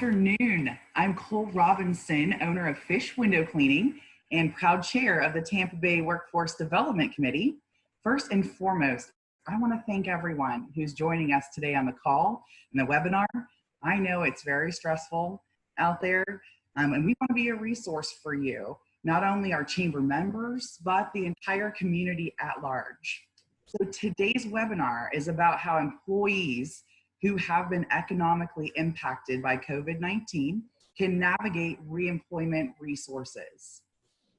afternoon. I'm Cole Robinson, owner of Fish Window Cleaning and proud chair of the Tampa Bay Workforce Development Committee. First and foremost, I want to thank everyone who's joining us today on the call and the webinar. I know it's very stressful out there, and we want to be a resource for you, not only our chamber members, but the entire community at large. So today's webinar is about how employees who have been economically impacted by COVID-19 can navigate reemployment resources.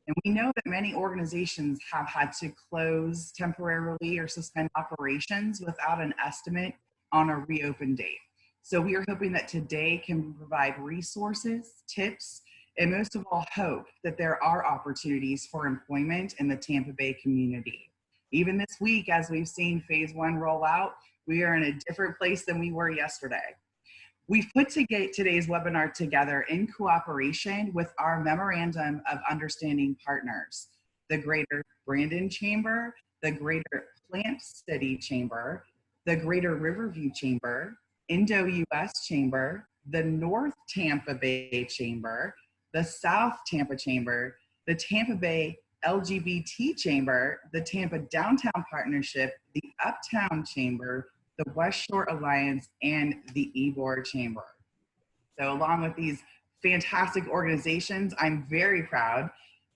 And we know that many organizations have had to close temporarily or suspend operations without an estimate on a reopen date. So we are hoping that today can provide resources, tips, and most of all hope that there are opportunities for employment in the Tampa Bay community. Even this week, as we've seen phase 1 roll out, we are in a different place than we were yesterday. We've put today's webinar together in cooperation with our Memorandum of Understanding partners, the Greater Brandon Chamber, the Greater Plant City Chamber, the Greater Riverview Chamber, Indo-US Chamber, the North Tampa Bay Chamber, the South Tampa Chamber, the Tampa Bay LGBT Chamber, the Tampa Downtown Partnership, the Uptown Chamber, the West Shore Alliance, and the Ybor Chamber. So along with these fantastic organizations, I'm very proud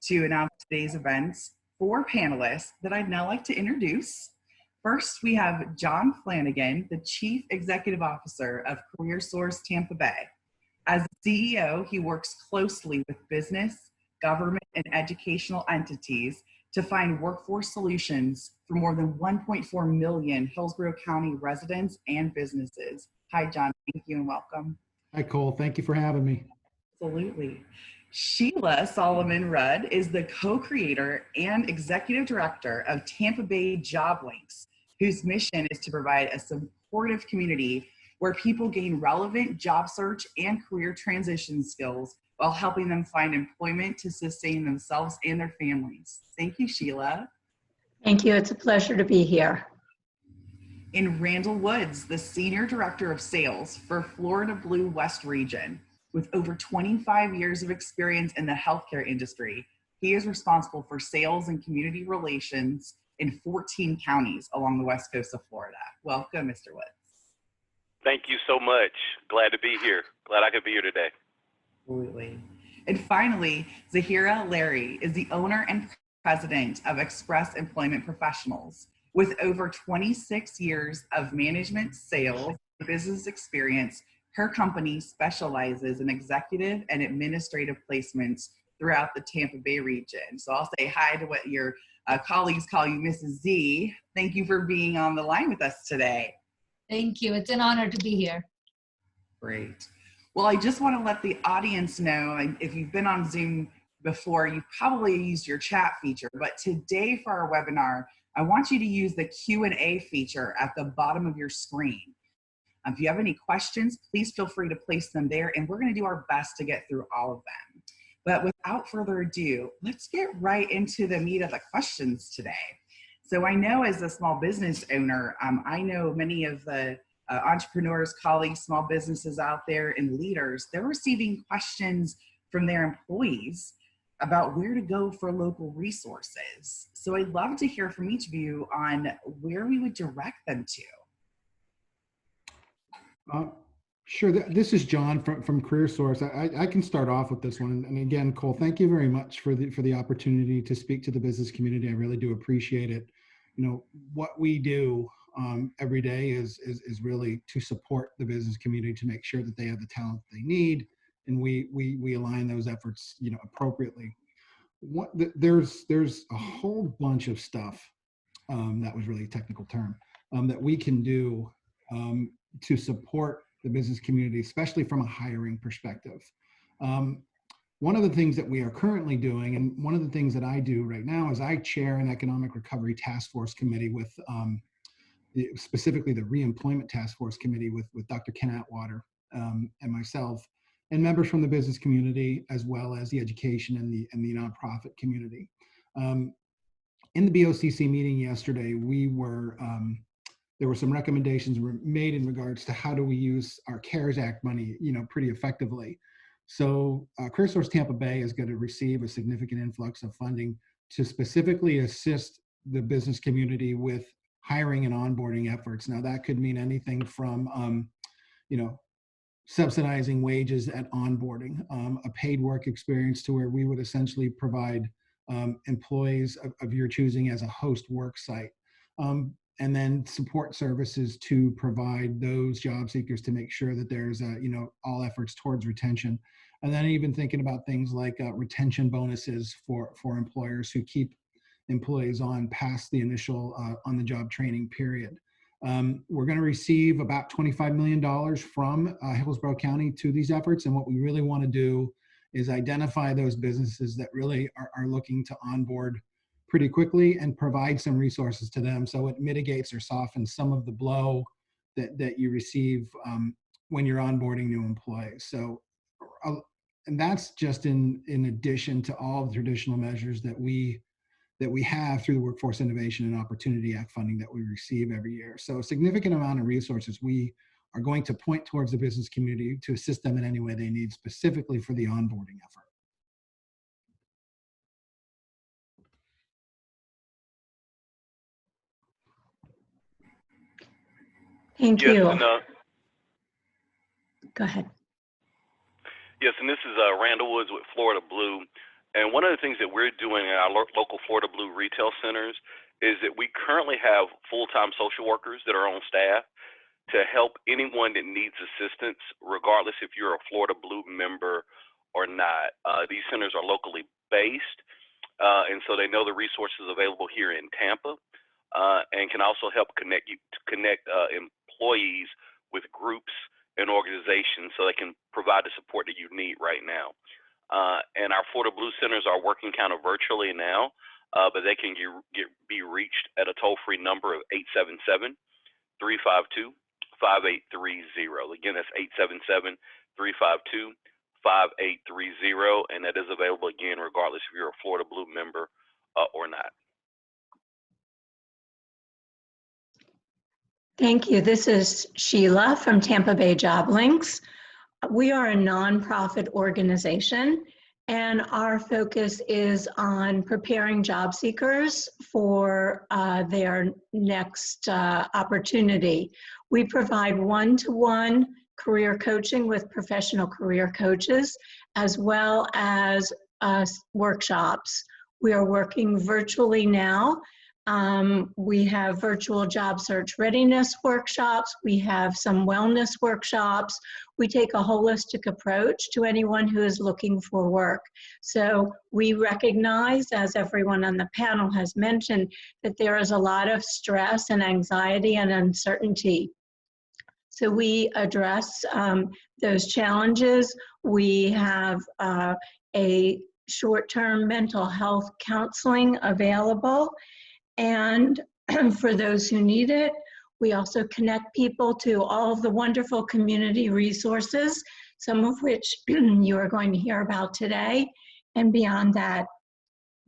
to announce today's events for panelists that I'd now like to introduce. First, we have John Flanagan, the Chief Executive Officer of CareerSource Tampa Bay. As CEO, he works closely with business, government, and educational entities to find workforce solutions for more than 1.4 million Hillsborough County residents and businesses. Hi, John. Thank you and welcome. Hi, Cole. Thank you for having me. Absolutely. Sheila Solomon Rudd is the co-creator and executive director of Tampa Bay Job Links, whose mission is to provide a supportive community where people gain relevant job search and career transition skills while helping them find employment to sustain themselves and their families. Thank you, Sheila. Thank you. It's a pleasure to be here. And Randell Woods, the Senior Director of Sales for Florida Blue West Region. With over 25 years of experience in the healthcare industry, he is responsible for sales and community relations in 14 counties along the west coast of Florida. Welcome, Mr. Woods. Thank you so much. Glad to be here. Glad I could be here today. Absolutely. And finally, Zahira Lehri is the owner and president of Express Employment Professionals. With over 26 years of management, sales, and business experience, her company specializes in executive and administrative placements throughout the Tampa Bay region. So I'll say hi to what your colleagues call you, Mrs. Z. Thank you for being on the line with us today. Thank you. It's an honor to be here. Great. Well, I just want to let the audience know, if you've been on Zoom before, you've probably used your chat feature, but today for our webinar, I want you to use the Q&A feature at the bottom of your screen. If you have any questions, please feel free to place them there, and we're going to do our best to get through all of them. But without further ado, let's get right into the meat of the questions today. So I know as a small business owner, I know many of the entrepreneurs, colleagues, small businesses out there, and leaders, they're receiving questions from their employees about where to go for local resources. So I'd love to hear from each of you on where we would direct them to. Sure. This is John from CareerSource. I can start off with this one. And again, Cole, thank you very much for the opportunity to speak to the business community. I really do appreciate it. You know, what we do every day is really to support the business community to make sure that they have the talent they need, and we align those efforts, you know, appropriately. There's a whole bunch of stuff that was really a technical term that we can do to support the business community, especially from a hiring perspective. One of the things that we are currently doing, and one of the things that I do right now, is I chair an economic recovery task force committee with specifically the Reemployment Task Force Committee with Dr. Ken Atwater and myself, and members from the business community, as well as the education and the nonprofit community. In the BOCC meeting yesterday, we were there were some recommendations were made in regards to how do we use our CARES Act money, pretty effectively. So CareerSource Tampa Bay is going to receive a significant influx of funding to specifically assist the business community with hiring and onboarding efforts. Now that could mean anything from, subsidizing wages at onboarding, a paid work experience to where we would essentially provide employees of your choosing as a host work site. And then support services to provide those job seekers to make sure that there's, all efforts towards retention. And then even thinking about things like retention bonuses for employers who keep employees on past the initial on-the-job training period. We're going to receive about $25 million from Hillsborough County to these efforts. And what we really want to do is identify those businesses that really are looking to onboard pretty quickly and provide some resources to them so it mitigates or softens some of the blow that you receive when you're onboarding new employees. So, and that's just in addition to all the traditional measures that we have through the Workforce Innovation and Opportunity Act funding that we receive every year. So a significant amount of resources we are going to point towards the business community to assist them in any way they need, specifically for the onboarding effort. Thank Yes, you. and, Go ahead. yes, and this is Randell Woods with Florida Blue. And one of the things that we're doing in our local Florida Blue retail centers is that we currently have full-time social workers that are on staff to help anyone that needs assistance, regardless if you're a Florida Blue member or not. These centers are locally based, and so they know the resources available here in Tampa, and can also help connect employees with groups and organizations so they can provide the support that you need right now. And our Florida Blue centers are working kind of virtually now, but they can be reached at a toll-free number of 877-352-5830. Again, that's 877-352-5830, and that is available again regardless if you're a Florida Blue member or not. Thank you. This is Sheila from Tampa Bay Job Links. We are a nonprofit organization, and our focus is on preparing job seekers for their next opportunity. We provide one-to-one career coaching with professional career coaches, as well as workshops. We are working virtually now. We have virtual job search readiness workshops. We have some wellness workshops. We take a holistic approach to anyone who is looking for work. So we recognize, as everyone on the panel has mentioned, that there is a lot of stress and anxiety and uncertainty. So we address those challenges. We have a short-term mental health counseling available. And for those who need it, we also connect people to all of the wonderful community resources, some of which you are going to hear about today. And beyond that,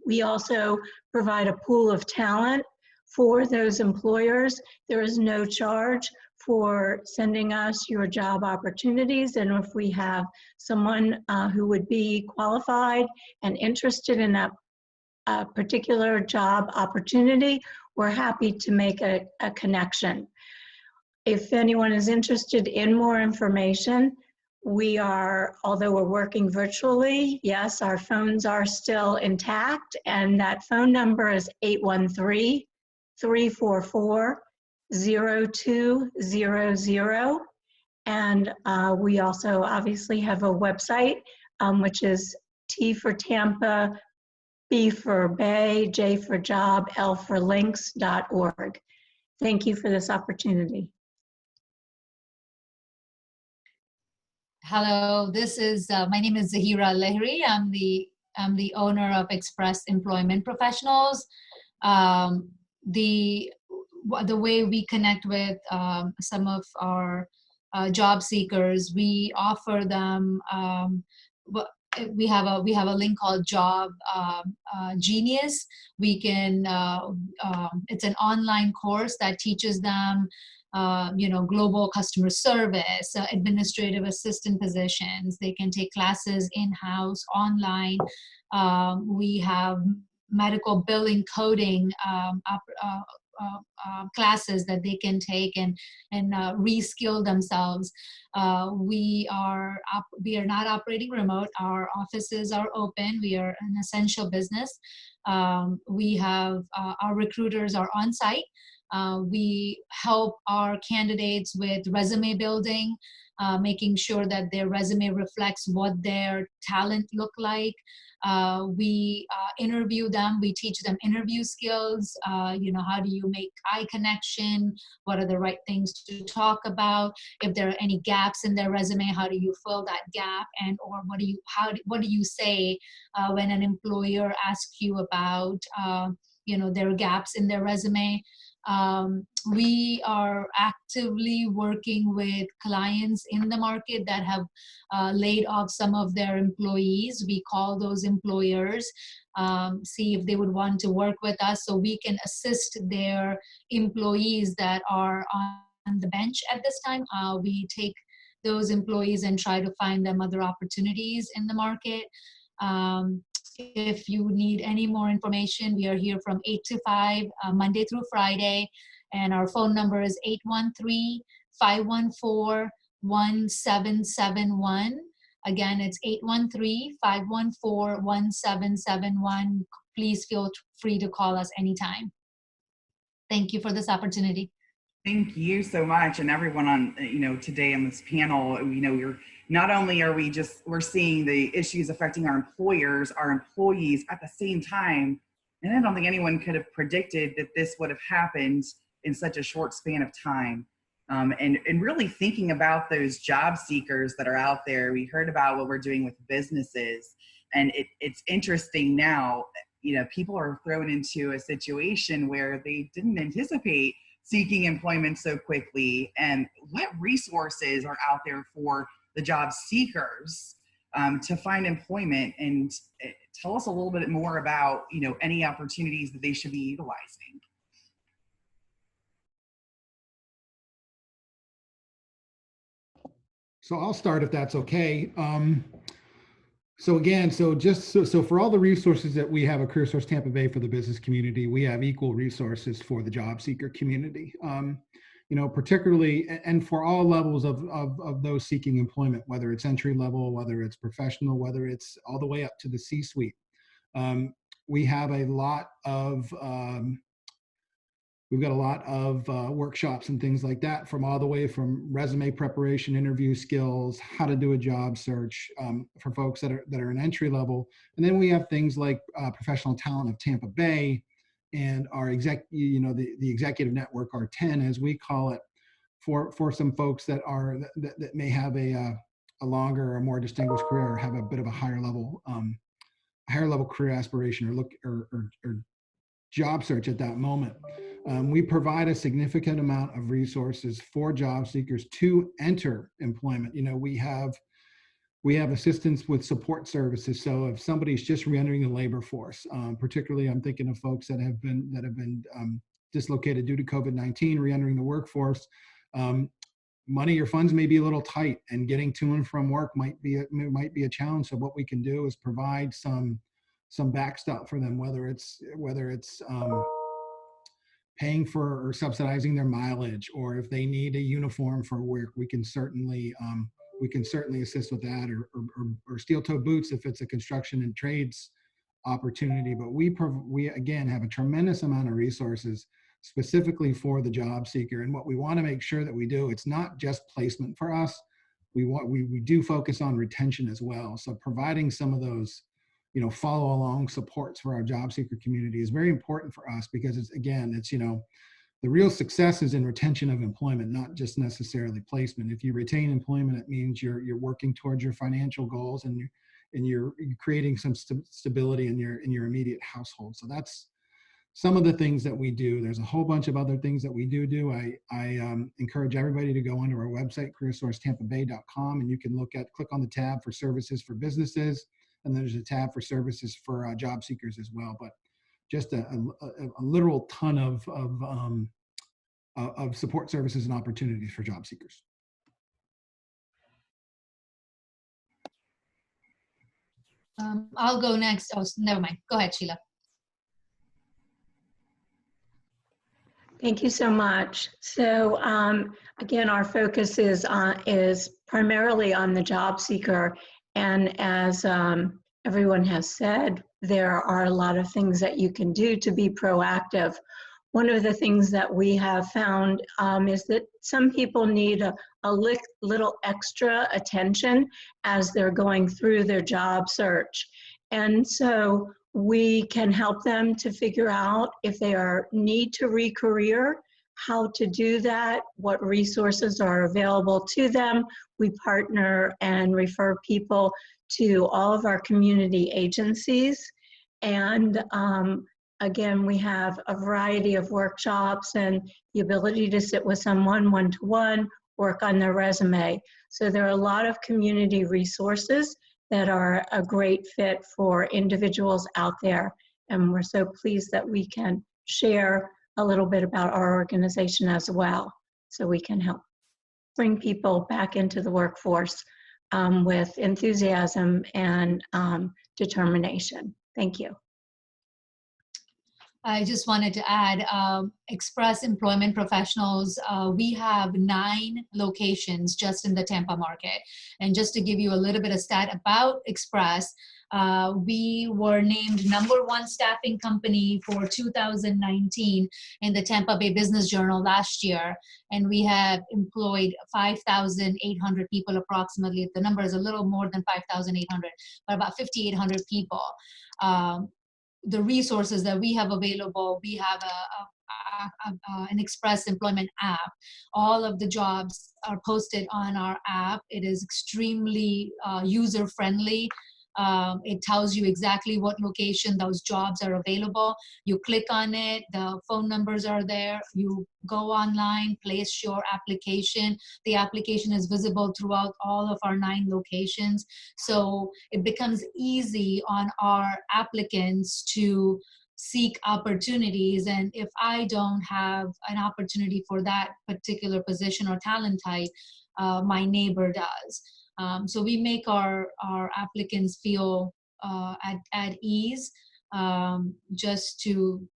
we also provide a pool of talent for those employers. There is no charge for sending us your job opportunities. And if we have someone who would be qualified and interested in that particular job opportunity, we're happy to make a connection. If anyone is interested in more information, we are, although we're working virtually, yes, our phones are still intact, and that phone number is 813-344-0200. And we also obviously have a website, which is T for Tampa, B for Bay, J for Job, L for Links.org. Thank you for this opportunity. Hello, this is my name is Zahira Lehri. I'm the owner of Express Employment Professionals. The way we connect with some of our job seekers, we offer them we have a link called Job Genius. We can it's an online course that teaches them global customer service, administrative assistant positions. They can take classes in-house, online. We have medical billing coding classes that they can take and reskill themselves. We are not operating remote. Our offices are open. We are an essential business. We have our recruiters are on site. We help our candidates with resume building, making sure that their resume reflects what their talent look like. We interview them. We teach them interview skills. How do you make eye connection? What are the right things to talk about? If there are any gaps in their resume, how do you fill that gap? And or what do you say when an employer asks you about their gaps in their resume? We are actively working with clients in the market that have laid off some of their employees. We call those employers, see if they would want to work with us so we can assist their employees that are on the bench at this time. We take those employees and try to find them other opportunities in the market. If you need any more information, we are here from 8 to 5, Monday through Friday, and our phone number is 813-514-1771. Again, it's 813-514-1771. Please feel free to call us anytime. Thank you for this opportunity. Thank you so much, and everyone on today on this panel. Not only are we're seeing the issues affecting our employers, our employees at the same time, and I don't think anyone could have predicted that this would have happened in such a short span of time. And really thinking about those job seekers that are out there. We heard about what we're doing with businesses, and it's interesting now. People are thrown into a situation where they didn't anticipate seeking employment so quickly, and what resources are out there for the job seekers to find employment, and tell us a little bit more about any opportunities that they should be utilizing. So I'll start if that's okay. So for all the resources that we have at CareerSource Tampa Bay for the business community, we have equal resources for the job seeker community. Particularly, and for all levels of those seeking employment, whether it's entry level, whether it's professional, whether it's all the way up to the C-suite. We have a lot of we've got a lot of workshops and things like that, from all the way from resume preparation, interview skills, how to do a job search for folks that are in entry level. And then we have things like Professional Talent of Tampa Bay and our the executive network, our 10, as we call it, for some folks that may have a longer or more distinguished career, or have a bit of a higher level career aspiration or job search at that moment. We provide a significant amount of resources for job seekers to enter employment. We have assistance with support services. So if somebody's just re-entering the labor force, particularly I'm thinking of folks that have been dislocated due to COVID-19, re-entering the workforce, money or funds may be a little tight, and getting to and from work might be a challenge. So what we can do is provide some backstop for them, whether it's paying for or subsidizing their mileage, or if they need a uniform for work, we can certainly assist with that, or steel-toe boots if it's a construction and trades opportunity. But we again have a tremendous amount of resources specifically for the job seeker. And what we want to make sure that we do, it's not just placement for us. We do focus on retention as well. So providing some of those follow along supports for our job seeker community is very important for us, because it's the real success is in retention of employment, not just necessarily placement. If you retain employment, it means you're working towards your financial goals, and you're creating some stability in your immediate household. So that's some of the things that we do. There's a whole bunch of other things that we do. I encourage everybody to go onto our website, CareerSourceTampaBay.com, and you can click on the tab for services for businesses. and then there's a tab for services for job seekers as well. But just a literal ton of support services and opportunities for job seekers. I'll go next. Oh, never mind. Go ahead, Sheila. Thank you so much. So again, our focus is primarily on the job seeker, and as everyone has said, there are a lot of things that you can do to be proactive. One of the things that we have found is that some people need a little extra attention as they're going through their job search. And so we can help them to figure out if they need to re-career, how to do that, what resources are available to them. We partner and refer people to all of our community agencies. And again, we have a variety of workshops and the ability to sit with someone one-to-one, work on their resume. So there are a lot of community resources that are a great fit for individuals out there. And we're so pleased that we can share a little bit about our organization as well, so we can help bring people back into the workforce with enthusiasm and determination. Thank you. I just wanted to add, Express Employment Professionals, we have 9 locations just in the Tampa market. And just to give you a little bit of stat about Express, we were named #1 staffing company for 2019 in the Tampa Bay Business Journal last year. And we have employed 5,800 people approximately. The number is a little more than 5,800, but about 5,800 people. The resources that we have available, we have an Express Employment app. All of the jobs are posted on our app. It is extremely user-friendly. It tells you exactly what location those jobs are available. You click on it, the phone numbers are there. You go online, place your application. The application is visible throughout all of our 9 locations. So it becomes easy on our applicants to seek opportunities. And if I don't have an opportunity for that particular position or talent type, my neighbor does. So we make our applicants feel at ease, just to,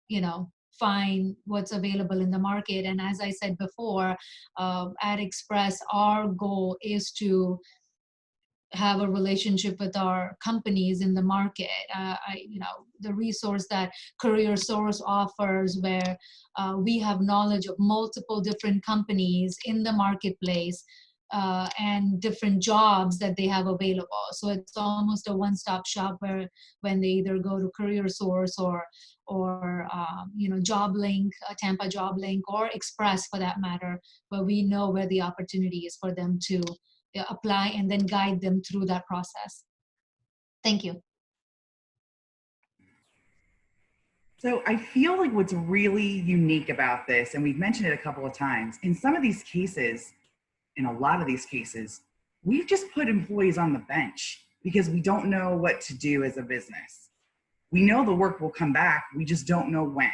find what's available in the market. And as I said before, at Express, our goal is to have a relationship with our companies in the market. The resource that CareerSource offers, where we have knowledge of multiple different companies in the marketplace, and different jobs that they have available. So it's almost a one-stop shop where when they either go to CareerSource or Job Link, Tampa Job Link, or Express for that matter, where we know where the opportunity is for them to apply and then guide them through that process. Thank you. So I feel like what's really unique about this, and we've mentioned it a couple of times, in some of these cases, in a lot of these cases, we've just put employees on the bench because we don't know what to do as a business. We know the work will come back, we just don't know when,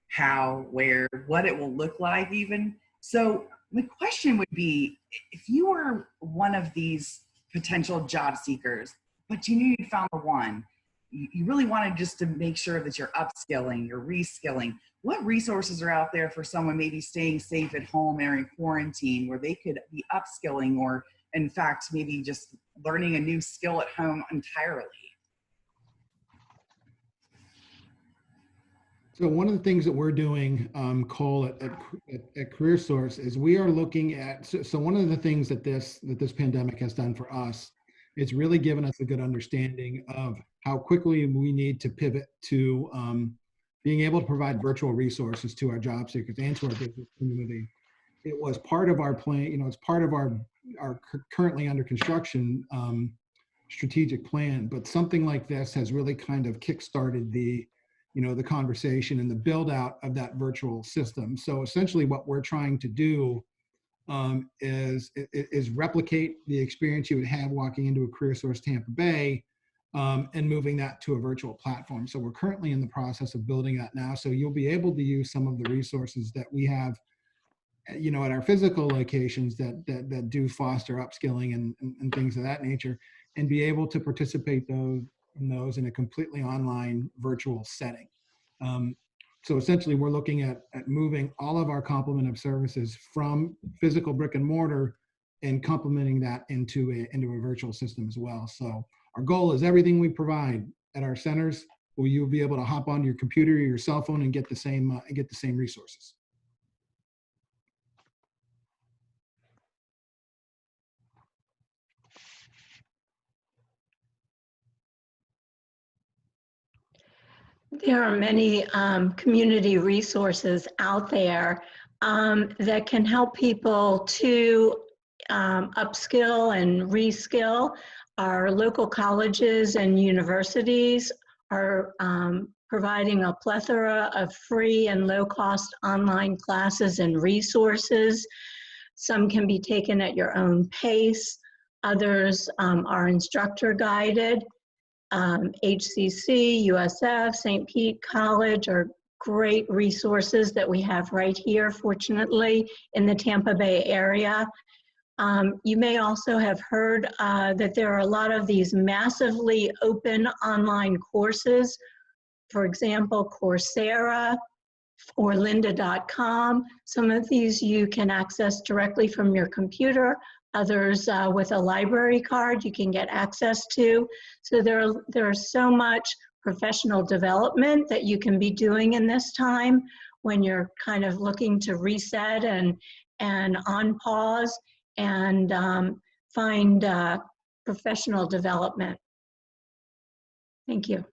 how, where, what it will look like even. So my question would be, if you were one of these potential job seekers, but you knew you found the one, you really wanted just to make sure that you're upskilling, you're reskilling, what resources are out there for someone maybe staying safe at home or in quarantine where they could be upskilling, or in fact, maybe just learning a new skill at home entirely? So one of the things that we're doing, Cole, at CareerSource is we are looking at, so one of the things that this pandemic has done for us, it's really given us a good understanding of how quickly we need to pivot to being able to provide virtual resources to our job seekers and to our business community. It was part of our plan, it's part of our currently under construction strategic plan, but something like this has really kind of kickstarted the conversation and the build out of that virtual system. So essentially what we're trying to do is replicate the experience you would have walking into a CareerSource Tampa Bay, and moving that to a virtual platform. So we're currently in the process of building that now. So you'll be able to use some of the resources that we have, you know, at our physical locations that do foster upskilling and things of that nature, and be able to participate in those in a completely online virtual setting. So essentially we're looking at moving all of our complement of services from physical brick and mortar and complementing that into a virtual system as well. So our goal is everything we provide at our centers, will you be able to hop onto your computer or your cell phone and get the same resources. There are many community resources out there that can help people to upskill and reskill. Our local colleges and universities are providing a plethora of free and low-cost online classes and resources. Some can be taken at your own pace. Others are instructor guided. HCC, USF, St. Pete College are great resources that we have right here, fortunately, in the Tampa Bay area. You may also have heard that there are a lot of these massively open online courses. For example, Coursera or lynda.com. Some of these you can access directly from your computer. Others with a library card you can get access to. So there's so much professional development that you can be doing in this time when you're kind of looking to reset and on pause and find professional development. Thank you.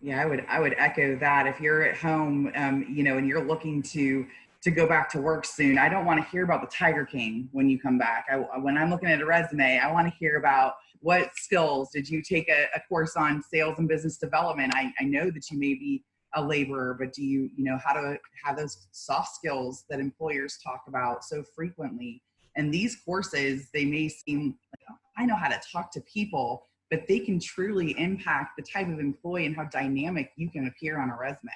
Yeah, I would echo that. If you're at home, you know, and you're looking to go back to work soon, I don't want to hear about the Tiger King when you come back. When I'm looking at a resume, I want to hear about what skills did you take a course on sales and business development. I know that you may be a laborer, but do you know how to have those soft skills that employers talk about so frequently? And these courses, they may seem like, I know how to talk to people, but they can truly impact the type of employee and how dynamic you can appear on a resume.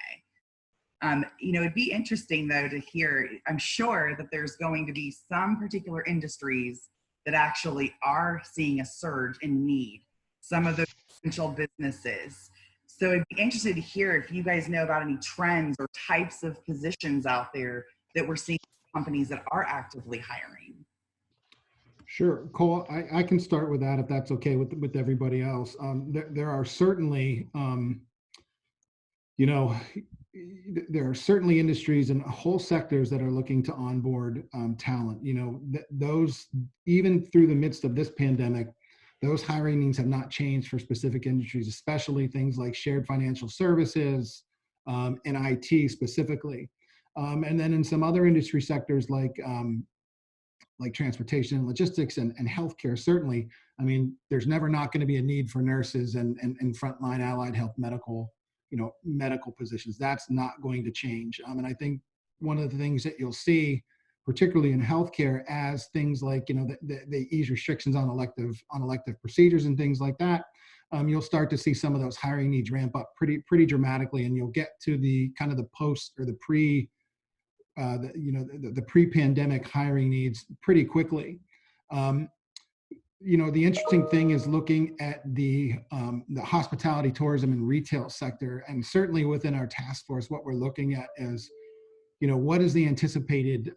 You know, it'd be interesting though to hear, I'm sure that there's going to be some particular industries that actually are seeing a surge in need, some of those essential businesses. So I'd be interested to hear if you guys know about any trends or types of positions out there that we're seeing companies that are actively hiring. Sure, Cole, I can start with that if that's okay with everybody else. There are certainly, you know, there are certainly industries and whole sectors that are looking to onboard talent. You know, those, even through the midst of this pandemic, those hiring needs have not changed for specific industries, especially things like shared financial services and IT specifically. And then in some other industry sectors like transportation and logistics and healthcare, certainly, I mean, there's never not going to be a need for nurses and frontline allied health medical, you know, medical positions. That's not going to change. And I think one of the things that you'll see, particularly in healthcare, as things like, you know, they ease restrictions on elective procedures and things like that, you'll start to see some of those hiring needs ramp up pretty dramatically, and you'll get to the kind of the post or the pre-pandemic hiring needs pretty quickly. You know, the interesting thing is looking at the hospitality, tourism, and retail sector, and certainly within our task force, what we're looking at is, you know, what is the anticipated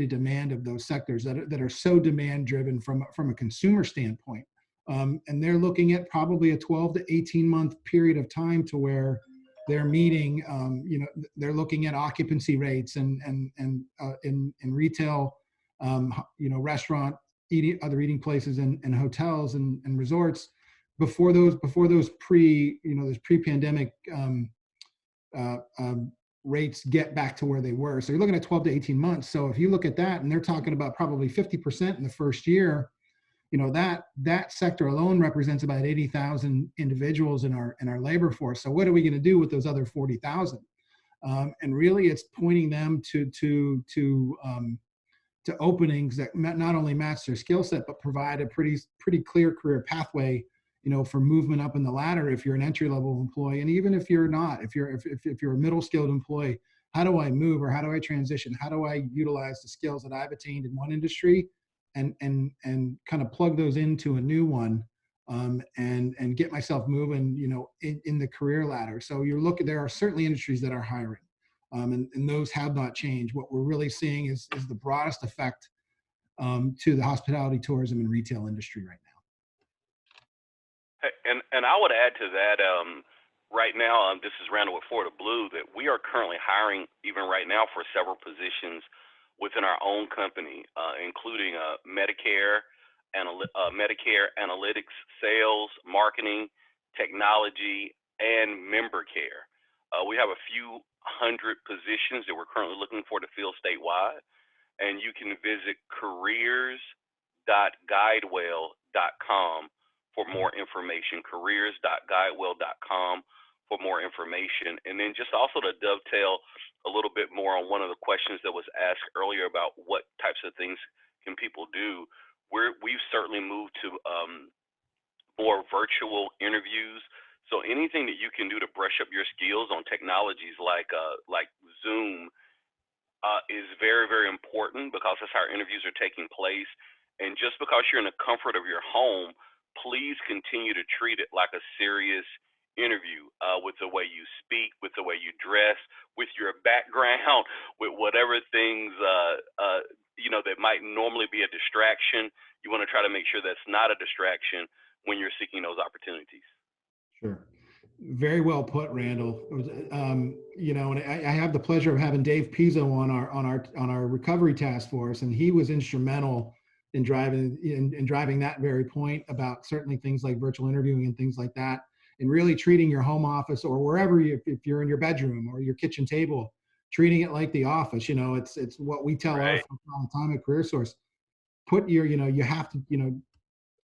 demand of those sectors that are so demand driven from a consumer standpoint, and they're looking at probably a 12 to 18 month period of time to where they're meeting, you know, they're looking at occupancy rates and in retail, you know, restaurant, other eating places and hotels and resorts before those pre-pandemic rates get back to where they were. So you're looking at 12 to 18 months. So if you look at that, and they're talking about probably 50% in the first year, you know, that sector alone represents about 80,000 individuals in our labor force. So what are we going to do with those other 40,000? And really, it's pointing them to to openings that not only match their skill set, but provide a pretty clear career pathway, for movement up in the ladder if you're an entry level employee. And even if you're not, if you're a middle skilled employee, how do I move, or how do I transition? How do I utilize the skills that I've attained in one industry and kind of plug those into a new one, and get myself moving, in the career ladder. So there are certainly industries that are hiring, and those have not changed. What we're really seeing is the broadest effect to the hospitality, tourism, and retail industry right now. And I would add to that, right now, this is Randall with Florida Blue, that we are currently hiring, even right now, for several positions within our own company, including Medicare analytics, sales, marketing, technology, and member care. We have a few hundred positions that we're currently looking for to fill statewide, and you can visit careers.guidewell.com for more information, careers.guidewell.com for more information. And then just also to dovetail a little bit more on one of the questions that was asked earlier about what types of things can people do, we've certainly moved to more virtual interviews. So anything that you can do to brush up your skills on technologies like Zoom is very, very important, because that's how our interviews are taking place. And just because you're in the comfort of your home, please continue to treat it like a serious interview, with the way you speak, with the way you dress, with your background, with whatever things that might normally be a distraction. You want to try to make sure that's not a distraction when you're seeking those opportunities. Sure. Very well put, Randall. And I have the pleasure of having Dave Pizzo on our recovery task force, and he was instrumental in driving that very point about certainly things like virtual interviewing and things like that, and really treating your home office, or wherever if you're in your bedroom or your kitchen table, treating it like the office. It's what we tell our folks all the time at CareerSource. Put your, you have to,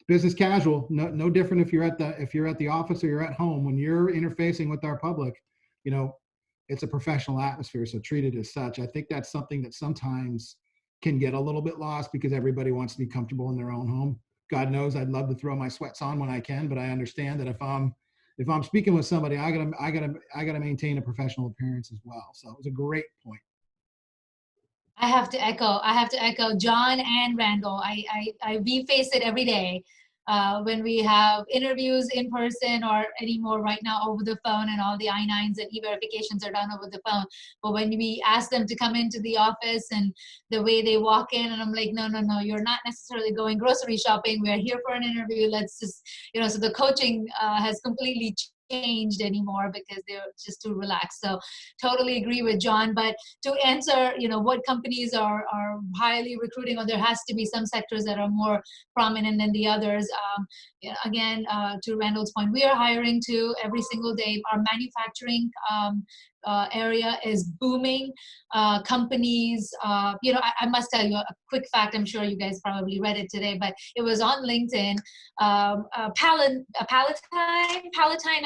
business casual, no different if you're at the office or you're at home. When you're interfacing with our public, it's a professional atmosphere, so treat it as such. I think that's something that sometimes can get a little bit lost because everybody wants to be comfortable in their own home. God knows I'd love to throw my sweats on when I can, but I understand that if I'm speaking with somebody, I gotta maintain a professional appearance as well. So it was a great point. I have to echo John and Randall. We face it every day when we have interviews in person, or anymore right now over the phone, and all the I-9s and e-verifications are done over the phone. But when we ask them to come into the office, and the way they walk in, and I'm like, no, you're not necessarily going grocery shopping. We're here for an interview. Let's just, so the coaching has completely changed anymore because they're just too relaxed. So totally agree with John. But to answer, what companies are highly recruiting, or there has to be some sectors that are more prominent than the others. Again, to Randall's point, we are hiring too every single day. Our manufacturing area is booming. Companies, I must tell you a quick fact. I'm sure you guys probably read it today, but it was on LinkedIn. Palatine,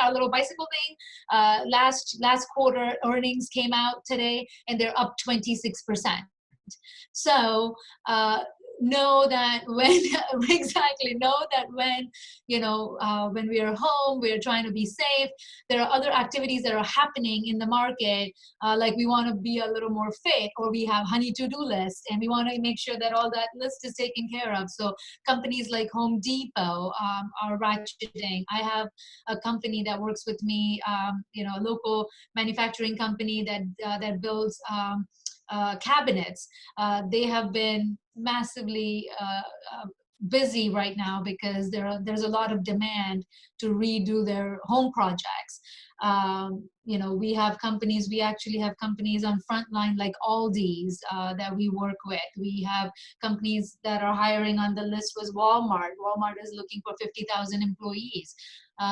our little bicycle thing, last quarter earnings came out today, and they're up 26%. So know that when when we are home, we're trying to be safe. There are other activities that are happening in the market, like we want to be a little more fit, or we have honey to-do list, and we want to make sure that all that list is taken care of. So companies like Home Depot are ratcheting. I have a company that works with me, a local manufacturing company that builds cabinets. They have been massively busy right now because there's a lot of demand to redo their home projects. We actually have companies on frontline like Aldi's that we work with. We have companies that are hiring. On the list was Walmart. Walmart is looking for 50,000 employees.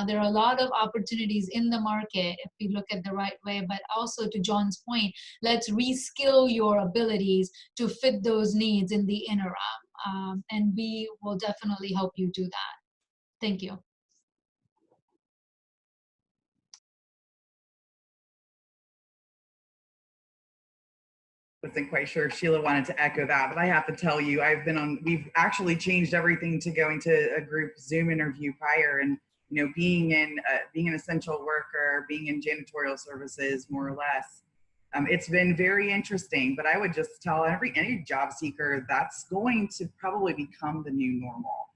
There are a lot of opportunities in the market if we look at the right way. But also, to John's point, let's reskill your abilities to fit those needs in the interim. And we will definitely help you do that. Thank you. Wasn't quite sure if Sheila wanted to echo that, but I have to tell you, we've actually changed everything to going to a group Zoom interview prior, and being an essential worker, being in janitorial services, more or less. It's been very interesting, but I would just tell any job seeker that's going to probably become the new normal.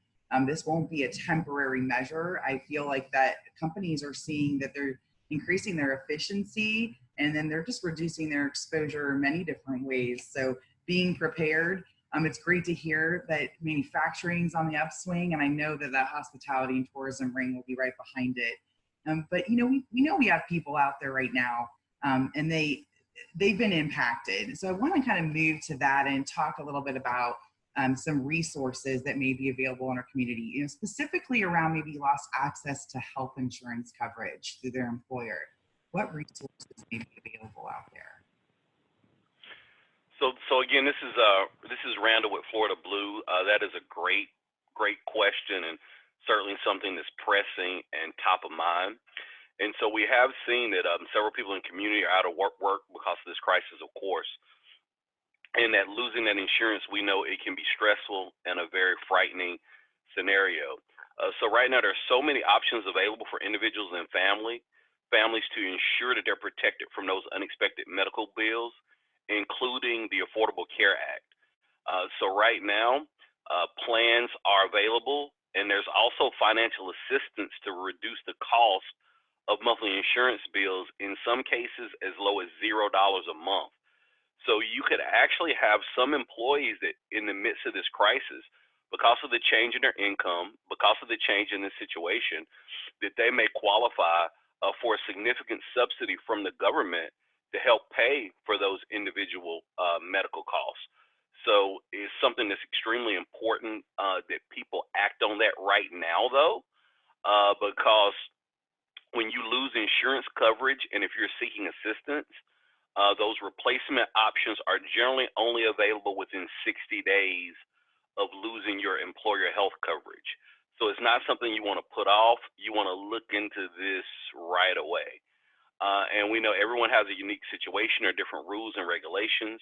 This won't be a temporary measure. I feel like that companies are seeing that they're increasing their efficiency, and then they're just reducing their exposure in many different ways. So being prepared, it's great to hear that manufacturing's on the upswing, and I know that the hospitality and tourism ring will be right behind it. But we have people out there right now, and they've been impacted. So I want to kind of move to that and talk a little bit about some resources that may be available in our community, specifically around maybe lost access to health insurance coverage through their employer. What resources may be available out there? So again, this is Randall with Florida Blue. That is a great question, and certainly something that's pressing and top of mind. And so we have seen that several people in the community are out of work because of this crisis, of course. And that losing that insurance, we know it can be stressful and a very frightening scenario. So right now, there's so many options available for individuals and families to ensure that they're protected from those unexpected medical bills, including the Affordable Care Act. So right now, plans are available, and there's also financial assistance to reduce the cost of monthly insurance bills, in some cases as low as $0 a month. So you could actually have some employees that in the midst of this crisis, because of the change in their income, because of the change in the situation, that they may qualify for a significant subsidy from the government to help pay for those individual medical costs. So it's something that's extremely important that people act on that right now, though, because when you lose insurance coverage and if you're seeking assistance, those replacement options are generally only available within 60 days of losing your employer health coverage. So it's not something you want to put off. You want to look into this right away. And we know everyone has a unique situation or different rules and regulations.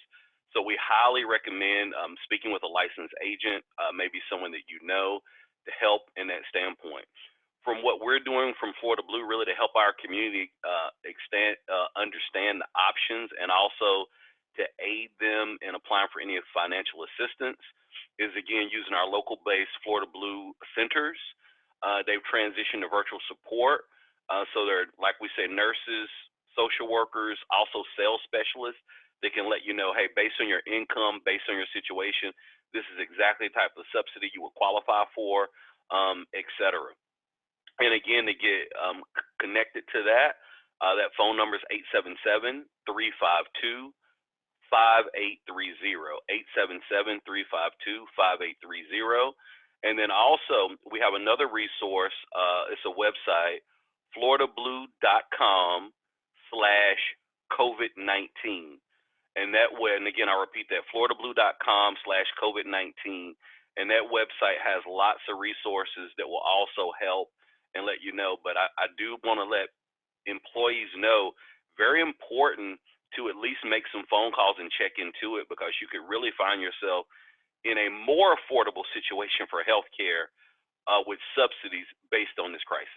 So we highly recommend speaking with a licensed agent, maybe someone that you know, to help in that standpoint. From what we're doing from Florida Blue, really to help our community understand the options and also to aid them in applying for any financial assistance, is again using our local-based Florida Blue centers. They've transitioned to virtual support. So they're, like we say, nurses, social workers, also sales specialists. They can let you know, hey, based on your income, based on your situation, this is exactly the type of subsidy you would qualify for, et cetera. And again, to get connected to that, that phone number is 877-352-5830, 877-352-5830. And then also, we have another resource. It's a website, floridablue.com/COVID-19. And that way, and again, I'll repeat that, floridablue.com/COVID-19. And that website has lots of resources that will also help and let you know. But I do want to let employees know, very important to at least make some phone calls and check into it, because you could really find yourself in a more affordable situation for health care with subsidies based on this crisis.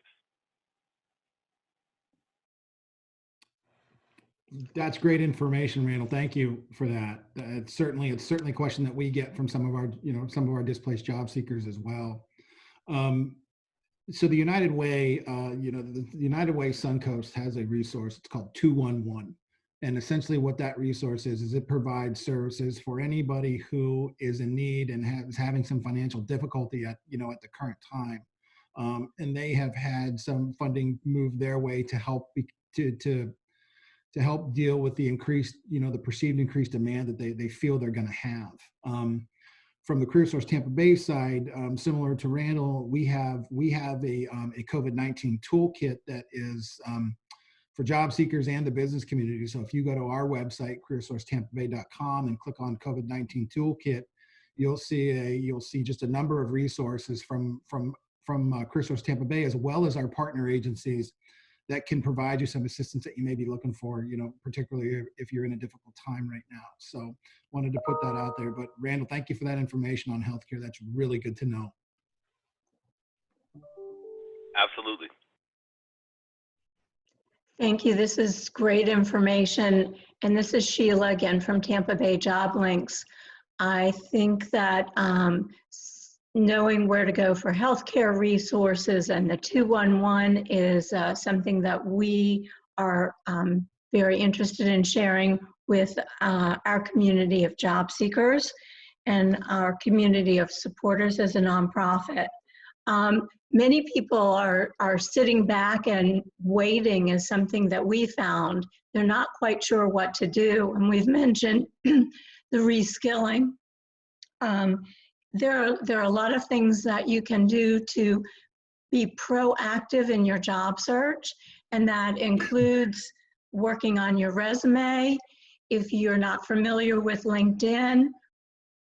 That's great information, Randall. Thank you for that. It's certainly a question that we get from some of our displaced job seekers as well. So the United Way, the United Way Suncoast has a resource. It's called 211. And essentially what that resource is it provides services for anybody who is in need and is having some financial difficulty at the current time. And they have had some funding moved their way to help to help deal with the increased, the perceived increased demand that they feel they're going to have. From the CareerSource Tampa Bay side, similar to Randall, we have a COVID-19 toolkit that is for job seekers and the business community. So if you go to our website, CareerSourceTampaBay.com, and click on COVID-19 toolkit, you'll see just a number of resources from CareerSource Tampa Bay, as well as our partner agencies that can provide you some assistance that you may be looking for, you know, particularly if you're in a difficult time right now. So wanted to put that out there. But Randall, thank you for that information on healthcare. That's really good to know. Absolutely. Thank you. This is great information. And this is Sheila again from Tampa Bay Job Links. I think that knowing where to go for healthcare resources and the 211 is something that we are very interested in sharing with our community of job seekers and our community of supporters as a nonprofit. Many people are sitting back and waiting is something that we found. They're not quite sure what to do, and we've mentioned the reskilling. There are a lot of things that you can do to be proactive in your job search, and that includes working on your resume. If you're not familiar with LinkedIn,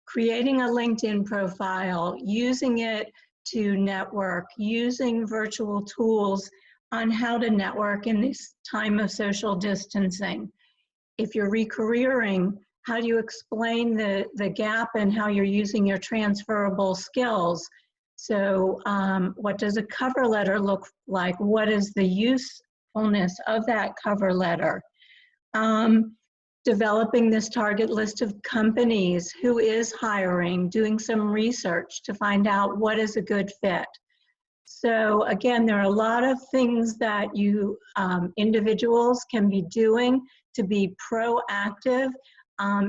creating a LinkedIn profile, using it to network, using virtual tools on how to network in this time of social distancing. If you're recareering, how do you explain the gap and how you're using your transferable skills? So what does a cover letter look like? What is the usefulness of that cover letter? Developing this target list of companies, who is hiring, doing some research to find out what is a good fit. So again, there are a lot of things that you individuals can be doing to be proactive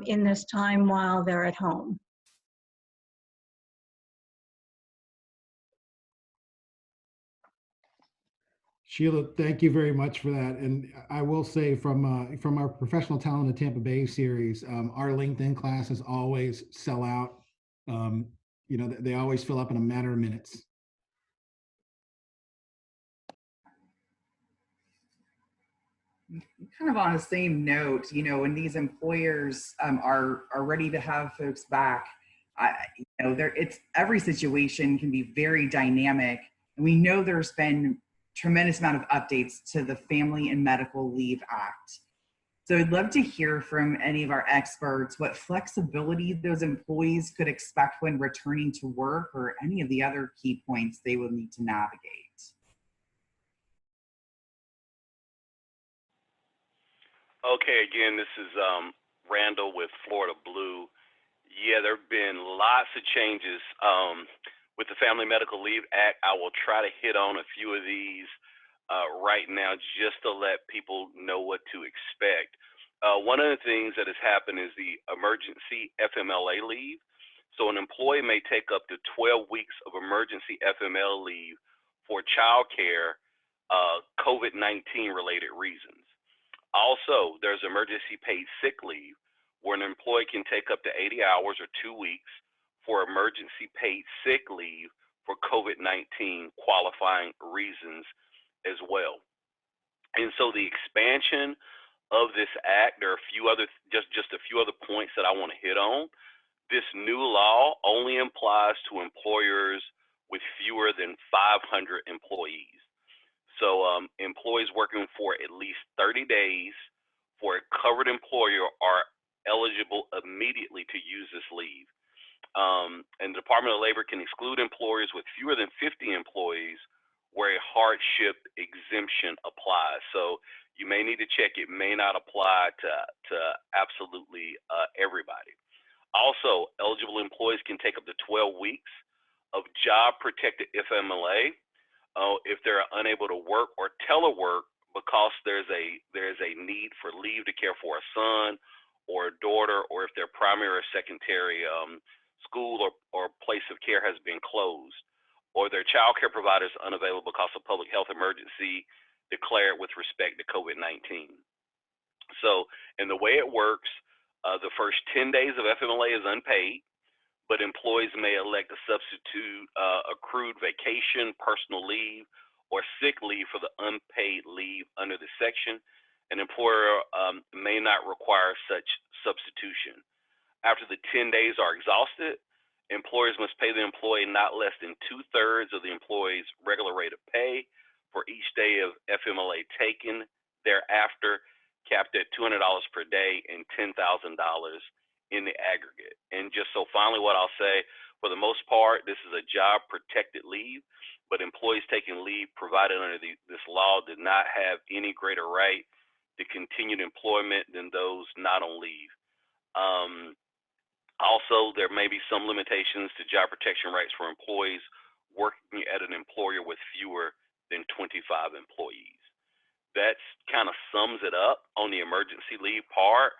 in this time while they're at home. Sheila, thank you very much for that. And I will say from our professional talent at Tampa Bay Series, our LinkedIn classes always sell out. You know, they always fill up in a matter of minutes. Kind of on the same note, you know, when these employers are ready to have folks back, you know, it's every situation can be very dynamic, and we know there's been tremendous amount of updates to the Family and Medical Leave Act. So I'd love to hear from any of our experts what flexibility those employees could expect when returning to work, or any of the other key points they will need to navigate. Okay, again, this is Randall with Florida Blue. Yeah, there have been lots of changes with the Family Medical Leave Act. I will try to hit on a few of these right now just to let people know what to expect. One of the things that has happened is the emergency FMLA leave. So an employee may take up to 12 weeks of emergency FMLA leave for childcare, COVID-19 related reasons. Also, there's emergency paid sick leave, where an employee can take up to 80 hours or 2 weeks for emergency paid sick leave for COVID-19 qualifying reasons as well. And so the expansion of this act, there are a few other, just a few other points that I want to hit on. This new law only applies to employers with fewer than 500 employees. So employees working for at least 30 days for a covered employer are eligible immediately to use this leave. And the Department of Labor can exclude employers with fewer than 50 employees where a hardship exemption applies. So you may need to check, it may not apply to absolutely everybody. Also, eligible employees can take up to 12 weeks of job protected FMLA if they're unable to work or telework because there's a need for leave to care for a son or a daughter, or if their primary or secondary school or place of care has been closed, or their child care provider is unavailable because of public health emergency declared with respect to COVID-19. So, and the way it works, the first 10 days of FMLA is unpaid, but employees may elect to substitute accrued vacation, personal leave, or sick leave for the unpaid leave under the section. An employer may not require such substitution. After the 10 days are exhausted, employers must pay the employee not less than 2/3 of the employee's regular rate of pay for each day of FMLA taken thereafter, capped at $200 per day and $10,000 in the aggregate. And just so finally, what I'll say, for the most part, this is a job protected leave, but employees taking leave provided under this law did not have any greater right to continued employment than those not on leave. Also, there may be some limitations to job protection rights for employees working at an employer with fewer than 25 employees. That kind of sums it up on the emergency leave part.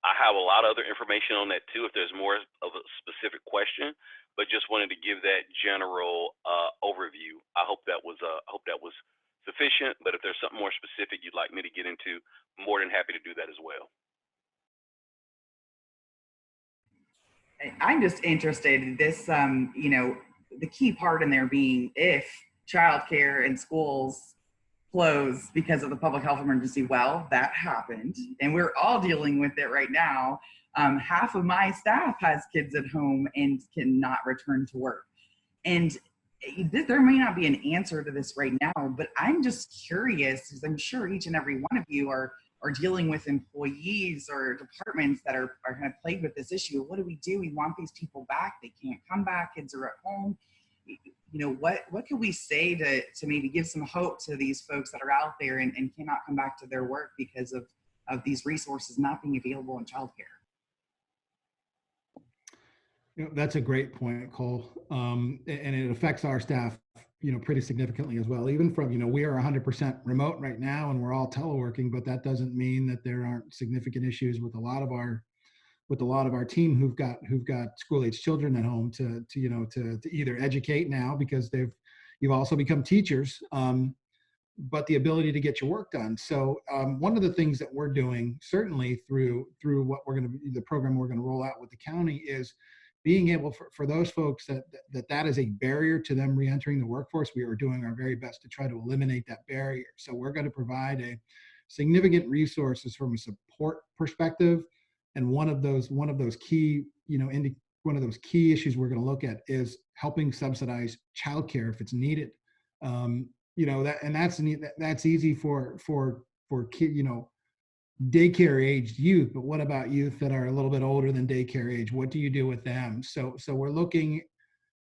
I have a lot of other information on that too if there's more of a specific question, but just wanted to give that general overview. I hope that was sufficient, but if there's something more specific you'd like me to get into, I'm more than happy to do that as well. I'm just interested in this, the key part in there being if childcare and schools close because of the public health emergency. Well, that happened, and we're all dealing with it right now. Half of my staff has kids at home and cannot return to work. And there may not be an answer to this right now, but I'm just curious, because I'm sure each and every one of you are dealing with employees or departments that are kind of plagued with this issue. What do? We want these people back. They can't come back. Kids are at home. What can we say to maybe give some hope to these folks that are out there and cannot come back to their work because of these resources not being available in childcare? That's a great point, Cole. And it affects our staff, pretty significantly as well. Even from, we are 100% remote right now and we're all teleworking, but that doesn't mean that there aren't significant issues with a lot of our team who've got school-age children at home to either educate now because you've also become teachers, but the ability to get your work done. So one of the things that we're doing, certainly through what the program we're going to roll out with the county, is being able for those folks that is a barrier to them reentering the workforce. We are doing our very best to try to eliminate that barrier. So we're going to provide a significant resources from a support perspective. And one of those key, one of those key issues we're going to look at is helping subsidize childcare if it's needed. That's easy for daycare aged youth, but what about youth that are a little bit older than daycare age? What do you do with them? So we're looking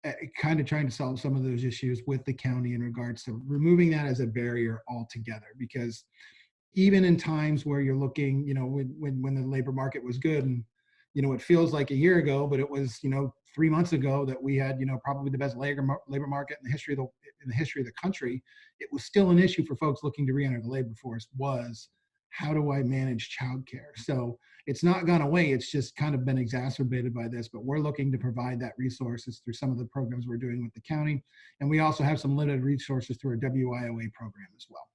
at kind of trying to solve some of those issues with the county in regards to removing that as a barrier altogether, because even in times where you're looking, when the labor market was good, and it feels like a year ago, but it was 3 months ago that we had probably the best labor market in the history of the country. It was still an issue for folks looking to re-enter the labor force. Was how do I manage childcare? So it's not gone away. It's just kind of been exacerbated by this. But we're looking to provide that resources through some of the programs we're doing with the county, and we also have some limited resources through our WIOA program as well.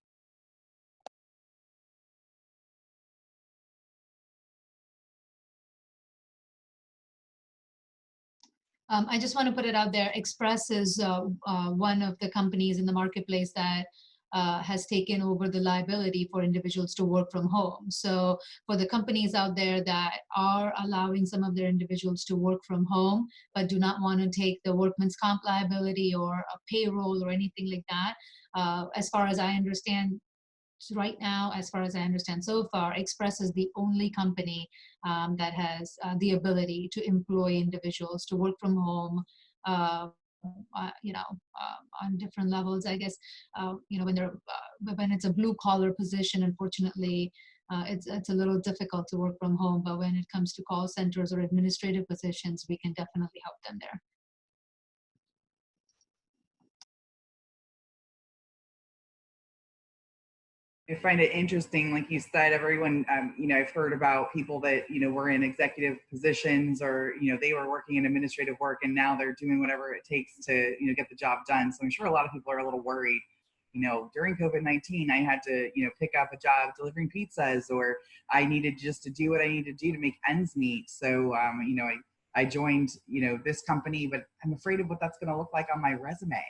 I just want to put it out there. Express is one of the companies in the marketplace that has taken over the liability for individuals to work from home. So for the companies out there that are allowing some of their individuals to work from home, but do not want to take the workman's comp liability or a payroll or anything like that, as far as I understand, right now, as far as I understand so far, Express is the only company that has the ability to employ individuals to work from home, on different levels, I guess. When it's a blue collar position, unfortunately, it's a little difficult to work from home. But when it comes to call centers or administrative positions, we can definitely help them there. I find it interesting, like you said, everyone, I've heard about people that, were in executive positions or, they were working in administrative work and now they're doing whatever it takes to, get the job done. So I'm sure a lot of people are a little worried. During COVID-19, I had to, pick up a job delivering pizzas, or I needed just to do what I needed to do to make ends meet. So, I joined, this company, but I'm afraid of what that's going to look like on my resume.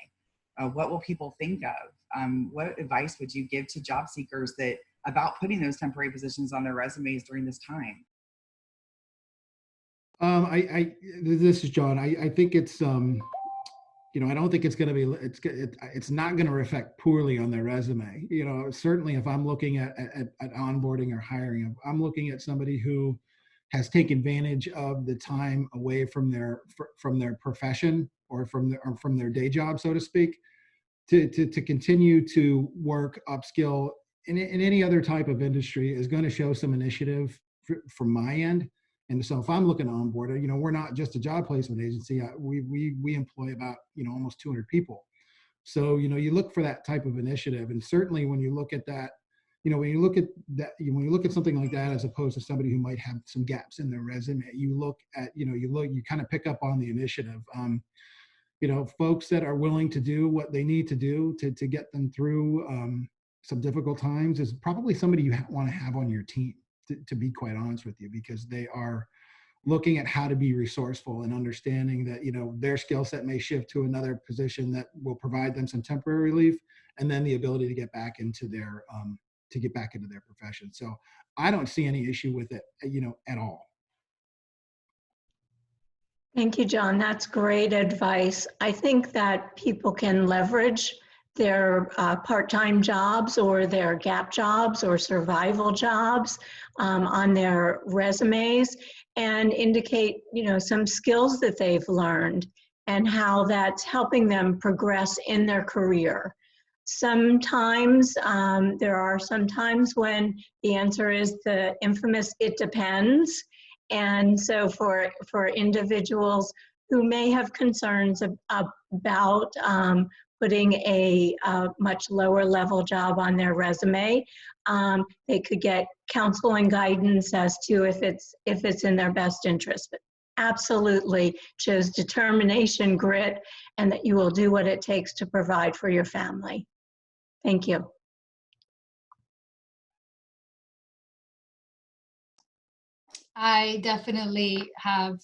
What will people think of? What advice would you give to job seekers about putting those temporary positions on their resumes during this time? This is John. I think it's I don't think it's going to be, it's not going to reflect poorly on their resume. Certainly if I'm looking at onboarding or hiring, I'm looking at somebody who has taken advantage of the time away from their profession or from their day job, so to speak, to continue to work, upskill in any other type of industry is going to show some initiative from my end. And so if I'm looking to onboard, we're not just a job placement agency. We employ about, almost 200 people. So, you look for that type of initiative. And certainly when you look at that, when you look at something like that, as opposed to somebody who might have some gaps in their resume, you look at, you kind of pick up on the initiative. Folks that are willing to do what they need to do to get them through some difficult times is probably somebody you want to have on your team, to be quite honest with you, because they are looking at how to be resourceful and understanding that, their skill set may shift to another position that will provide them some temporary relief, and then the ability to get back into their profession. So I don't see any issue with it, at all. Thank you, John. That's great advice. I think that people can leverage their part-time jobs or their gap jobs or survival jobs on their resumes and indicate, some skills that they've learned and how that's helping them progress in their career. Sometimes, there are some times when the answer is the infamous "it depends." And so for individuals who may have concerns about putting a much lower level job on their resume, they could get counsel and guidance as to if it's in their best interest. But absolutely shows determination, grit, and that you will do what it takes to provide for your family. Thank you. I definitely have,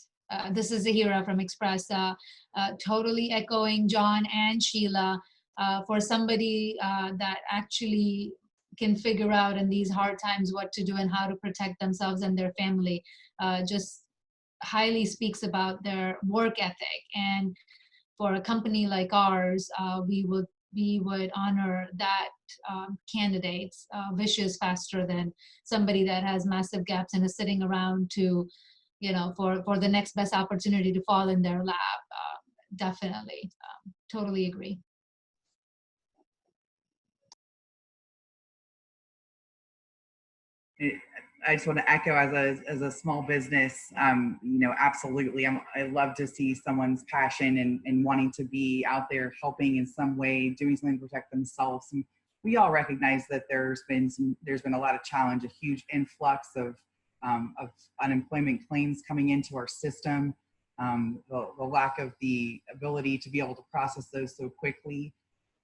this is Zahira from Express, totally echoing John and Sheila. For somebody that actually can figure out in these hard times what to do and how to protect themselves and their family, just highly speaks about their work ethic. And for a company like ours, we would honor that candidate's wishes faster than somebody that has massive gaps and is sitting around to, for the next best opportunity to fall in their lap. Definitely, totally agree. I just want to echo as a small business, absolutely. I love to see someone's passion and wanting to be out there helping in some way, doing something to protect themselves. And we all recognize that there's been a lot of challenge, a huge influx of unemployment claims coming into our system, the lack of the ability to be able to process those so quickly.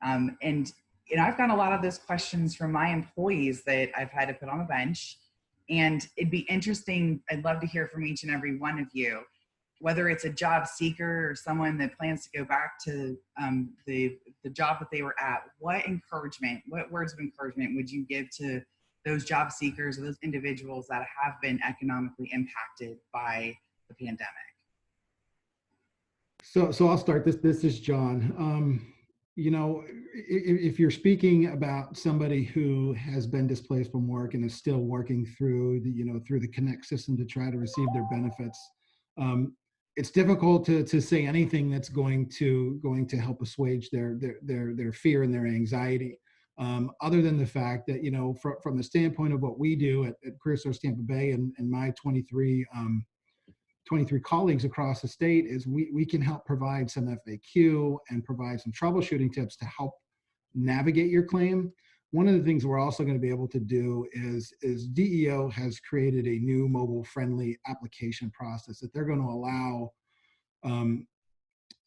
And I've gotten a lot of those questions from my employees that I've had to put on the bench. And it'd be interesting, I'd love to hear from each and every one of you, whether it's a job seeker or someone that plans to go back to the job that they were at. What words of encouragement would you give to those job seekers or those individuals that have been economically impacted by the pandemic? So I'll start this. This is John. If you're speaking about somebody who has been displaced from work and is still working through the Connect system to try to receive their benefits, it's difficult to say anything that's going to help assuage their fear and their anxiety. Other than the fact that, from the standpoint of what we do at CareerSource Tampa Bay and my 23 colleagues across the state, is we can help provide some FAQ and provide some troubleshooting tips to help navigate your claim. One of the things we're also going to be able to do is DEO has created a new mobile friendly application process that they're going to allow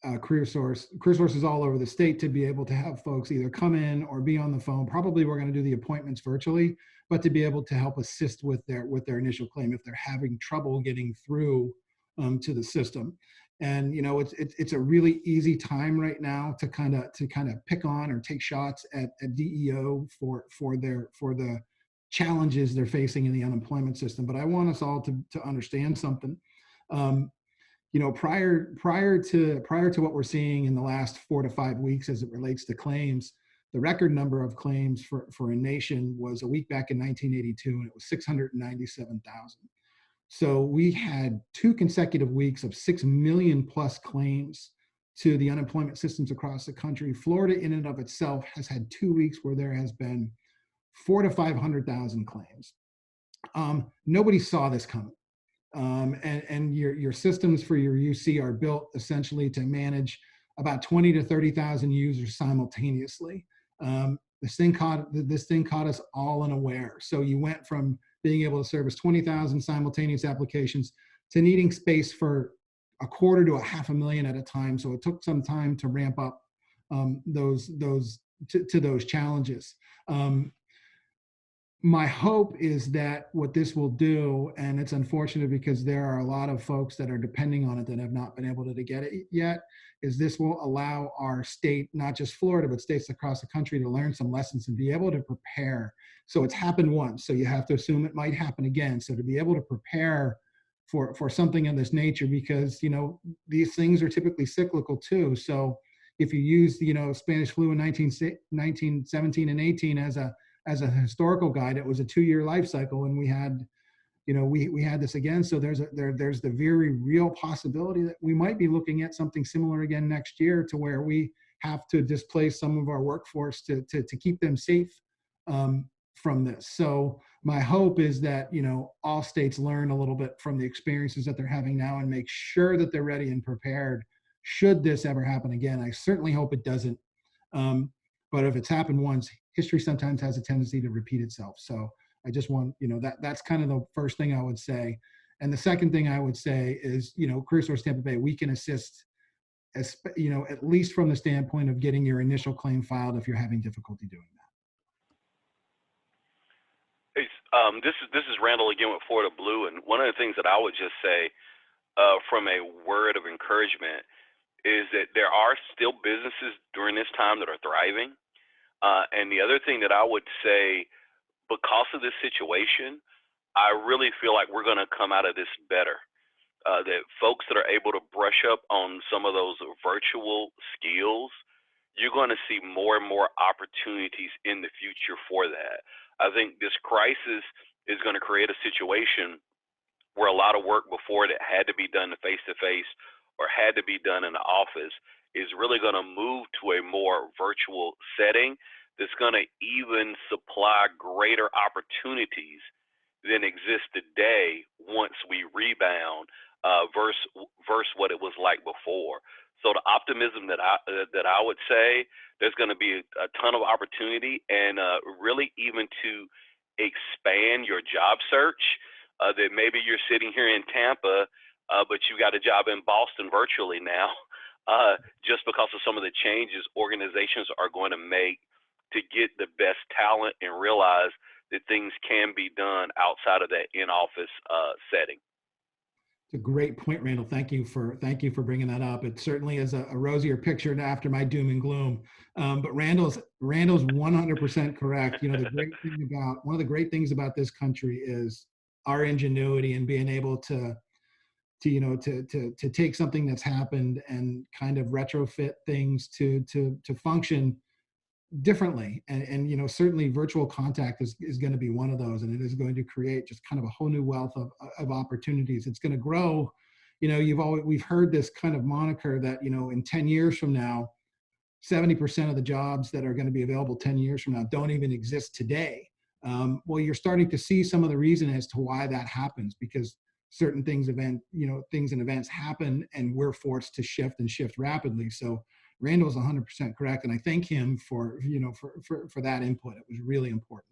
CareerSource is all over the state to be able to have folks either come in or be on the phone. Probably we're going to do the appointments virtually, but to be able to help assist with their initial claim if they're having trouble getting through to the system. And it's a really easy time right now to kind of pick on or take shots at DEO for the challenges they're facing in the unemployment system. But I want us all to understand something. prior to what we're seeing in the last 4 to 5 weeks as it relates to claims, the record number of claims for a nation was a week back in 1982, and it was 697,000. So we had 2 consecutive weeks of 6 million plus claims to the unemployment systems across the country. Florida in and of itself has had 2 weeks where there has been 400,000 to 500,000 claims. Nobody saw this coming. And your systems for your UC are built essentially to manage about 20 to 30,000 users simultaneously. This thing caught us all unaware. So you went from being able to service 20,000 simultaneous applications to needing space for 250,000 to 500,000 at a time. So it took some time to ramp up those challenges. My hope is that what this will do, and it's unfortunate because there are a lot of folks that are depending on it that have not been able to get it yet, is this will allow our state, not just Florida, but states across the country, to learn some lessons and be able to prepare. So it's happened once, so you have to assume it might happen again. So to be able to prepare for something of this nature, because these things are typically cyclical too. So if you use Spanish flu in 1917 and 18 as a historical guide, it was a 2-year life cycle, and we had this again. So there's the very real possibility that we might be looking at something similar again next year, to where we have to displace some of our workforce to keep them safe from this. So my hope is that all states learn a little bit from the experiences that they're having now and make sure that they're ready and prepared should this ever happen again. I certainly hope it doesn't. But if it's happened once, history sometimes has a tendency to repeat itself. So I just want, that's kind of the first thing I would say. And the second thing I would say is, CareerSource Tampa Bay, we can assist, at least from the standpoint of getting your initial claim filed if you're having difficulty doing that. Hey, this is Randall again with Florida Blue, and one of the things that I would just say from a word of encouragement is that there are still businesses during this time that are thriving. And the other thing that I would say, because of this situation, I really feel like we're going to come out of this better. That folks that are able to brush up on some of those virtual skills, you're going to see more and more opportunities in the future for that. I think this crisis is going to create a situation where a lot of work before that had to be done face-to-face or had to be done in the office is really going to move to a more virtual setting that's going to even supply greater opportunities than exist today once we rebound versus what it was like before. So the optimism that I would say, there's going to be a ton of opportunity, and really even to expand your job search, that maybe you're sitting here in Tampa, but you got a job in Boston virtually now, just because of some of the changes organizations are going to make to get the best talent and realize that things can be done outside of that in-office setting. It's a great point, Randall. Thank you for bringing that up. It certainly is a rosier picture after my doom and gloom. But Randall's 100% correct. One of the great things about this country is our ingenuity and being able to take something that's happened and kind of retrofit things to function differently. And certainly virtual contact is going to be one of those, and it is going to create just kind of a whole new wealth of opportunities. It's going to grow. We've heard this kind of moniker that, in 10 years from now, 70% of the jobs that are going to be available 10 years from now don't even exist today. Well, you're starting to see some of the reason as to why that happens, because certain things and events happen, and we're forced to shift rapidly. So Randall's 100% correct, and I thank him for that input. It was really important.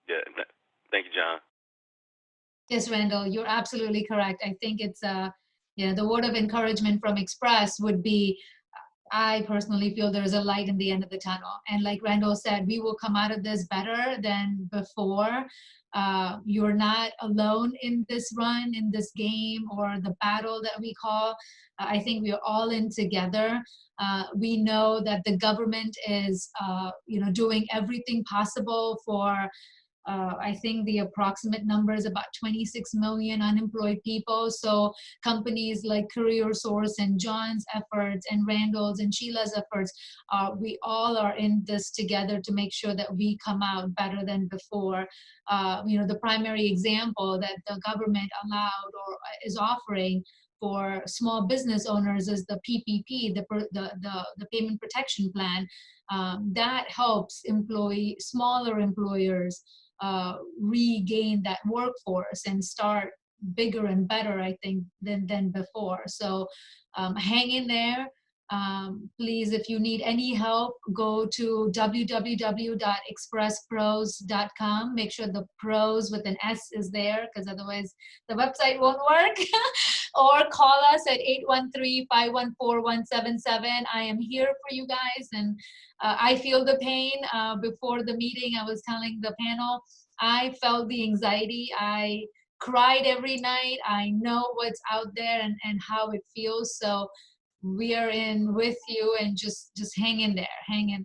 Yeah, thank you, John. Yes, Randall, you're absolutely correct. I think it's the word of encouragement from Express would be, I personally feel there is a light in the end of the tunnel. And like Randall said, we will come out of this better than before. You're not alone in this run, in this game, or the battle that we call. I think we are all in together. We know that the government is, doing everything possible for I think the approximate number is about 26 million unemployed people. So companies like CareerSource and John's efforts and Randall's and Sheila's efforts, we all are in this together to make sure that we come out better than before. The primary example that the government allowed or is offering for small business owners is the PPP, the Payment Protection Plan. That helps smaller employers regain that workforce and start bigger and better, I think, than before. So hang in there. Please, if you need any help, go to www.expresspros.com. Make sure the pros with an S is there, because otherwise the website won't work. Or call us at 813-514-177. I am here for you guys, and I feel the pain. Before the meeting, I was telling the panel, I felt the anxiety. I cried every night. I know what's out there and how it feels. So we are in with you, and just hang in there, hang in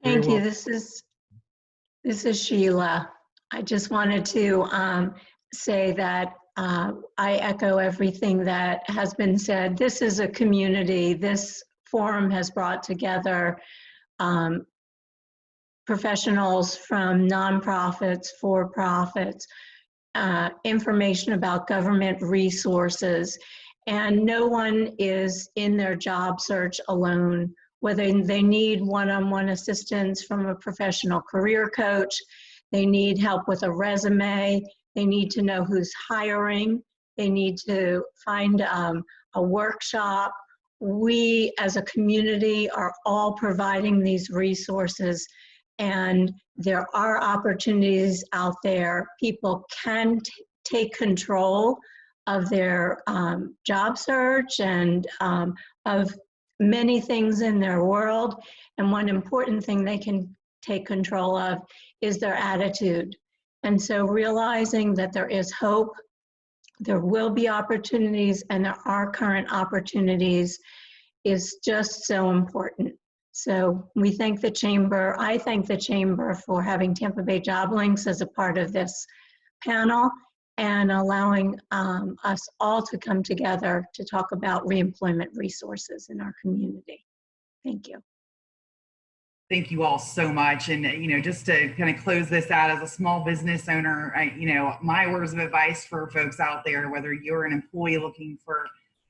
there. Thank you. This is Sheila. I just wanted to say that I echo everything that has been said. This is a community. This forum has brought together professionals from nonprofits, for-profits, information about government resources, and no one is in their job search alone. Whether they need one-on-one assistance from a professional career coach, they need help with a resume, they need to know who's hiring, they need to find a workshop. We as a community are all providing these resources, and there are opportunities out there. People can take control of their job search and of many things in their world. And one important thing they can take control of is their attitude. And so realizing that there is hope, there will be opportunities, and there are current opportunities is just so important. So we thank the Chamber. I thank the Chamber for having Tampa Bay Job Links as a part of this panel and allowing us all to come together to talk about reemployment resources in our community. Thank you. Thank you all so much. And, just to kind of close this out, as a small business owner, my words of advice for folks out there, whether you're an employee looking for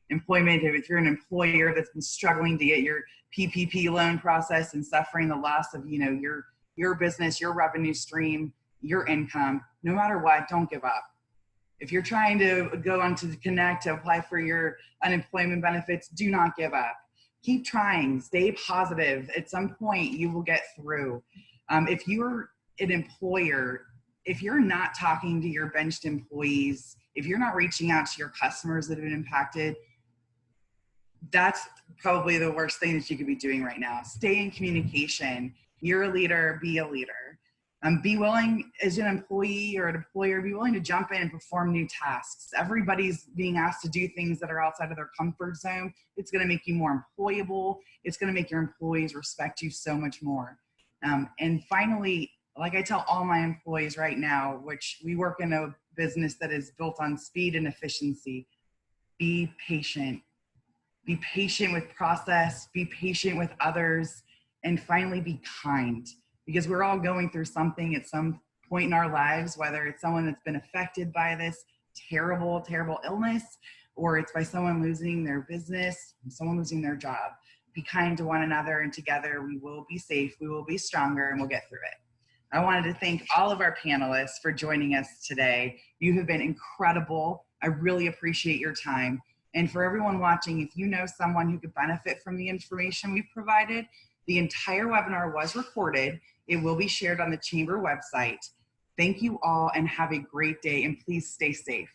employment, if you're an employer that's been struggling to get your PPP loan process and suffering the loss of, your business, your revenue stream, your income, no matter what, don't give up. If you're trying to go on to Connect to apply for your unemployment benefits, do not give up. Keep trying, stay positive. At some point you will get through. If you're an employer, if you're not talking to your benched employees, if you're not reaching out to your customers that have been impacted, that's probably the worst thing that you could be doing right now. Stay in communication. You're a leader, be a leader. Be willing, as an employee or an employer, be willing to jump in and perform new tasks. Everybody's being asked to do things that are outside of their comfort zone. It's going to make you more employable. It's going to make your employees respect you so much more. And finally, like I tell all my employees right now, which we work in a business that is built on speed and efficiency, be patient. Be patient with process, be patient with others, and finally be kind. Because we're all going through something at some point in our lives, whether it's someone that's been affected by this terrible, terrible illness, or it's by someone losing their business, someone losing their job. Be kind to one another, and together we will be safe, we will be stronger, and we'll get through it. I wanted to thank all of our panelists for joining us today. You have been incredible. I really appreciate your time. And for everyone watching, if you know someone who could benefit from the information we provided, the entire webinar was recorded. It will be shared on the Chamber website. Thank you all and have a great day, and please stay safe.